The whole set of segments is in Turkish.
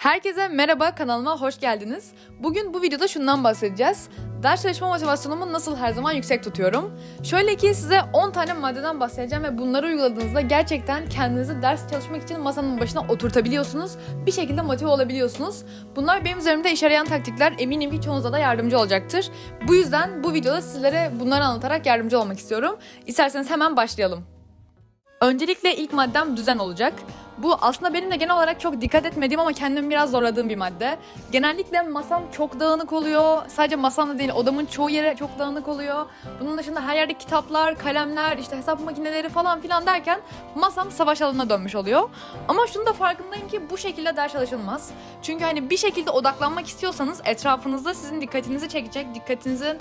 Herkese merhaba, kanalıma hoş geldiniz. Bugün bu videoda şundan bahsedeceğiz. Ders çalışma motivasyonumu nasıl her zaman yüksek tutuyorum? Şöyle ki size 10 tane maddeden bahsedeceğim ve bunları uyguladığınızda gerçekten kendinizi ders çalışmak için masanın başına oturtabiliyorsunuz. Bir şekilde motive olabiliyorsunuz. Bunlar benim üzerimde işe yarayan taktikler, eminim ki çoğunuza da yardımcı olacaktır. Bu yüzden bu videoda sizlere bunları anlatarak yardımcı olmak istiyorum. İsterseniz hemen başlayalım. Öncelikle ilk maddem düzen olacak. Bu aslında benim de genel olarak çok dikkat etmediğim ama kendimi biraz zorladığım bir madde. Genellikle masam çok dağınık oluyor. Sadece masamda değil, odamın çoğu yeri çok dağınık oluyor. Bunun dışında her yerde kitaplar, kalemler, işte hesap makineleri falan filan derken masam savaş alanına dönmüş oluyor. Ama şunu da farkındayım ki bu şekilde ders çalışılmaz. Çünkü hani bir şekilde odaklanmak istiyorsanız etrafınızda sizin dikkatinizi çekecek, dikkatinizi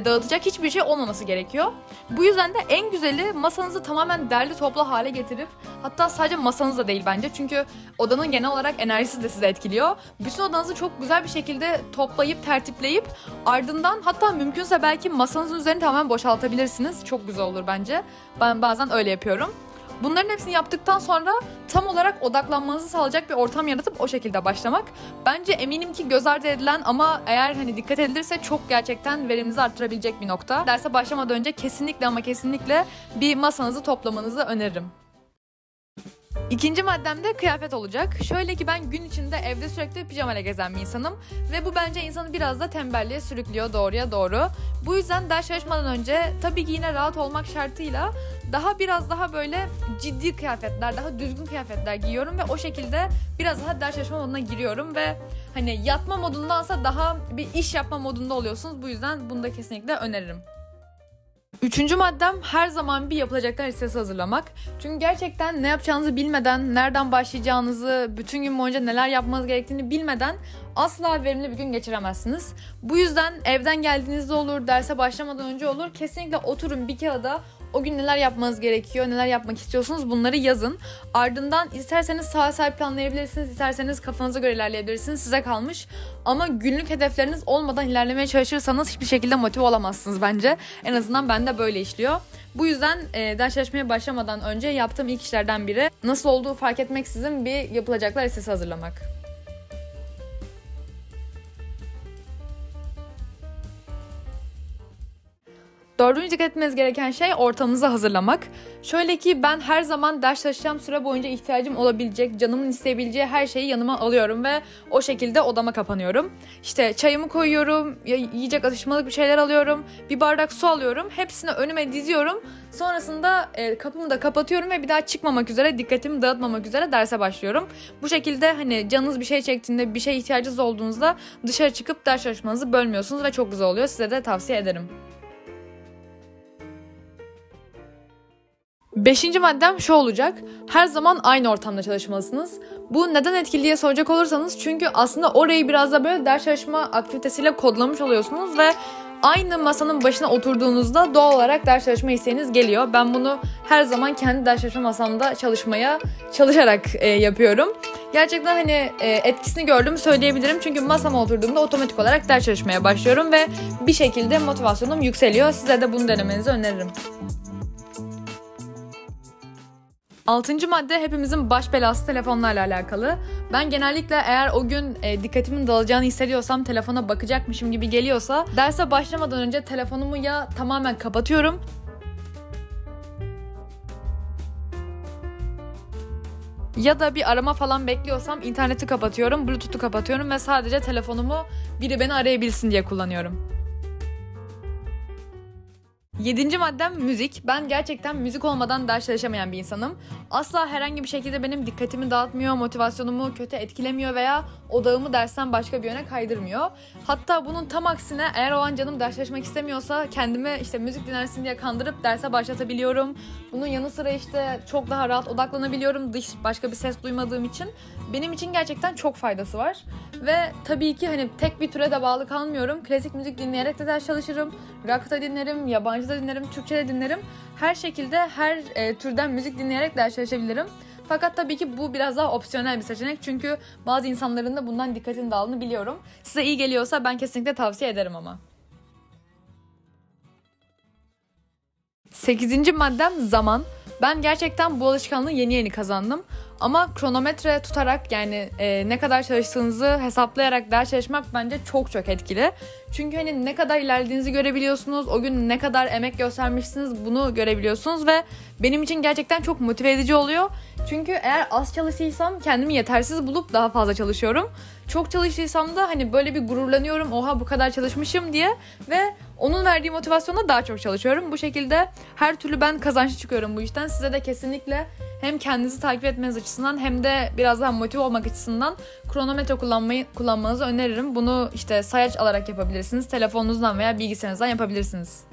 dağıtacak hiçbir şey olmaması gerekiyor. Bu yüzden de en güzeli masanızı tamamen derli toplu hale getirip, hatta sadece masanızda değil bence. Çünkü odanın genel olarak enerjisi de sizi etkiliyor. Bütün odanızı çok güzel bir şekilde toplayıp, tertipleyip ardından hatta mümkünse belki masanızın üzerini tamamen boşaltabilirsiniz. Çok güzel olur bence. Ben bazen öyle yapıyorum. Bunların hepsini yaptıktan sonra tam olarak odaklanmanızı sağlayacak bir ortam yaratıp o şekilde başlamak. Bence eminim ki göz ardı edilen ama eğer dikkat edilirse çok gerçekten veriminizi arttırabilecek bir nokta. Derse başlamadan önce kesinlikle ama kesinlikle bir masanızı toplamanızı öneririm. İkinci maddem de kıyafet olacak. Şöyle ki ben gün içinde evde sürekli pijamayla gezen bir insanım. Ve bu bence insanı biraz da tembelliğe sürüklüyor, doğruya doğru. Bu yüzden ders çalışmadan önce tabii ki yine rahat olmak şartıyla biraz daha böyle ciddi kıyafetler, daha düzgün kıyafetler giyiyorum. Ve o şekilde biraz daha ders çalışma moduna giriyorum. Ve yatma modundansa daha bir iş yapma modunda oluyorsunuz. Bu yüzden bunu da kesinlikle öneririm. Üçüncü maddem her zaman bir yapılacaklar listesi hazırlamak. Çünkü gerçekten ne yapacağınızı bilmeden, nereden başlayacağınızı, bütün gün boyunca neler yapmanız gerektiğini bilmeden asla verimli bir gün geçiremezsiniz. Bu yüzden evden geldiğinizde olur, derse başlamadan önce olur, kesinlikle oturun bir kağıda o gün neler yapmanız gerekiyor, neler yapmak istiyorsunuz bunları yazın. Ardından isterseniz saat planlayabilirsiniz, isterseniz kafanıza göre ilerleyebilirsiniz, size kalmış. Ama günlük hedefleriniz olmadan ilerlemeye çalışırsanız hiçbir şekilde motive olamazsınız bence. En azından bende böyle işliyor. Bu yüzden ders çalışmaya başlamadan önce yaptığım ilk işlerden biri nasıl olduğu fark etmeksizin bir yapılacaklar listesi hazırlamak. Dördüncü dikkat etmeniz gereken şey ortamınızı hazırlamak. Şöyle ki ben her zaman ders çalışacağım süre boyunca ihtiyacım olabilecek, canımın isteyebileceği her şeyi yanıma alıyorum ve o şekilde odama kapanıyorum. Çayımı koyuyorum, yiyecek atıştırmalık bir şeyler alıyorum, bir bardak su alıyorum, hepsini önüme diziyorum. Sonrasında kapımı da kapatıyorum ve bir daha çıkmamak üzere, dikkatimi dağıtmamak üzere derse başlıyorum. Bu şekilde canınız bir şey çektiğinde, bir şeye ihtiyacınız olduğunuzda dışarı çıkıp ders çalışmanızı bölmüyorsunuz ve çok güzel oluyor. Size de tavsiye ederim. Beşinci maddem şu olacak. Her zaman aynı ortamda çalışmalısınız. Bu neden etkili diye soracak olursanız çünkü aslında orayı biraz da böyle ders çalışma aktivitesiyle kodlamış oluyorsunuz ve aynı masanın başına oturduğunuzda doğal olarak ders çalışma isteğiniz geliyor. Ben bunu her zaman kendi ders çalışma masamda çalışarak yapıyorum. Gerçekten etkisini gördüğümü söyleyebilirim. Çünkü masama oturduğumda otomatik olarak ders çalışmaya başlıyorum ve bir şekilde motivasyonum yükseliyor. Size de bunu denemenizi öneririm. Altıncı madde hepimizin baş belası telefonlarla alakalı. Ben genellikle eğer o gün dikkatimin dağılacağını hissediyorsam, telefona bakacakmışım gibi geliyorsa derse başlamadan önce telefonumu ya tamamen kapatıyorum ya da bir arama falan bekliyorsam interneti kapatıyorum, Bluetooth'u kapatıyorum ve sadece telefonumu biri beni arayabilsin diye kullanıyorum. Yedinci maddem müzik. Ben gerçekten müzik olmadan ders çalışamayan bir insanım. Asla herhangi bir şekilde benim dikkatimi dağıtmıyor, motivasyonumu kötü etkilemiyor veya odağımı dersten başka bir yöne kaydırmıyor. Hatta bunun tam aksine eğer o an canım ders çalışmak istemiyorsa kendimi müzik dinlersin diye kandırıp derse başlatabiliyorum. Bunun yanı sıra çok daha rahat odaklanabiliyorum başka bir ses duymadığım için. Benim için gerçekten çok faydası var. Ve tabii ki tek bir türe de bağlı kalmıyorum. Klasik müzik dinleyerek de ders çalışırım. Rock da dinlerim, yabancı da dinlerim, Türkçe de dinlerim. Her şekilde her türden müzik dinleyerek ders çalışabilirim. Fakat tabii ki bu biraz daha opsiyonel bir seçenek. Çünkü bazı insanların da bundan dikkatinin dağıldığını biliyorum. Size iyi geliyorsa ben kesinlikle tavsiye ederim ama. 8. maddem zaman. Ben gerçekten bu alışkanlığı yeni yeni kazandım. Ama kronometre tutarak yani ne kadar çalıştığınızı hesaplayarak ders çalışmak bence çok çok etkili. Çünkü hani ne kadar ilerlediğinizi görebiliyorsunuz. O gün ne kadar emek göstermişsiniz bunu görebiliyorsunuz ve benim için gerçekten çok motive edici oluyor. Çünkü eğer az çalıştıysam kendimi yetersiz bulup daha fazla çalışıyorum. Çok çalıştıysam da hani böyle bir gururlanıyorum. Oha bu kadar çalışmışım diye ve onun verdiği motivasyonla daha çok çalışıyorum. Bu şekilde her türlü ben kazançlı çıkıyorum bu işten. Size de kesinlikle hem kendinizi takip etmeniz açısından hem de biraz daha motive olmak açısından kronometre kullanmanızı öneririm. Bunu işte sayaç alarak yapabilirsiniz. Telefonunuzdan veya bilgisayarınızdan yapabilirsiniz.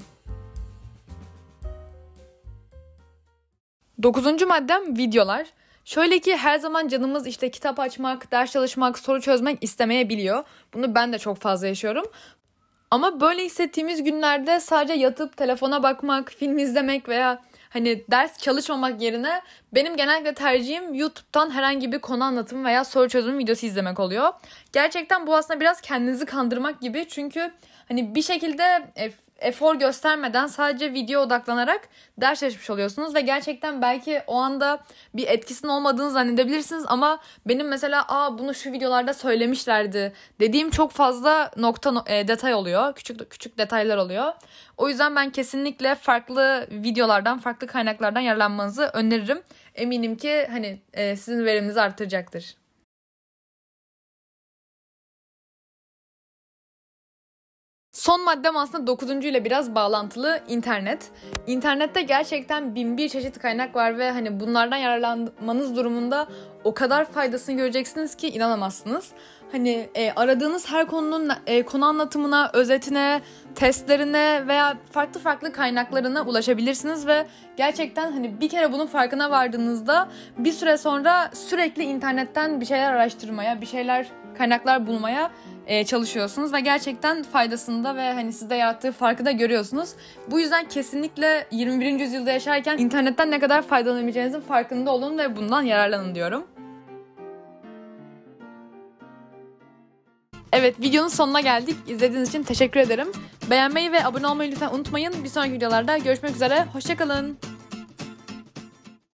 9. maddem videolar. Şöyle ki her zaman canımız işte kitap açmak, ders çalışmak, soru çözmek istemeyebiliyor. Bunu ben de çok fazla yaşıyorum. Ama böyle hissettiğimiz günlerde sadece yatıp telefona bakmak, film izlemek veya hani ders çalışmamak yerine benim genellikle tercihim YouTube'dan herhangi bir konu anlatımı veya soru çözümü videosu izlemek oluyor. Gerçekten bu aslında biraz kendinizi kandırmak gibi çünkü hani bir şekilde efor göstermeden sadece video odaklanarak ders çalışmış oluyorsunuz ve gerçekten belki o anda bir etkisinin olmadığını zannedebilirsiniz ama benim mesela bunu şu videolarda söylemişlerdi dediğim çok fazla detay oluyor. Küçük küçük detaylar oluyor. O yüzden ben kesinlikle farklı videolardan, farklı kaynaklardan yararlanmanızı öneririm. Eminim ki hani sizin veriminizi artıracaktır. Son maddem aslında 9. ile biraz bağlantılı internet. İnternette gerçekten bin bir çeşit kaynak var ve hani bunlardan yararlanmanız durumunda o kadar faydasını göreceksiniz ki inanamazsınız. Hani aradığınız her konunun konu anlatımına, özetine, testlerine veya farklı farklı kaynaklarına ulaşabilirsiniz ve gerçekten hani bir kere bunun farkına vardığınızda bir süre sonra sürekli internetten bir şeyler araştırmaya, bir şeyler kaynaklar bulmaya çalışıyorsunuz ve gerçekten faydasını da ve hani sizde yarattığı farkı da görüyorsunuz. Bu yüzden kesinlikle 21. yüzyılda yaşarken internetten ne kadar faydalanabileceğinizin farkında olun ve bundan yararlanın diyorum. Evet, videonun sonuna geldik. İzlediğiniz için teşekkür ederim. Beğenmeyi ve abone olmayı lütfen unutmayın. Bir sonraki videolarda görüşmek üzere. Hoşça kalın.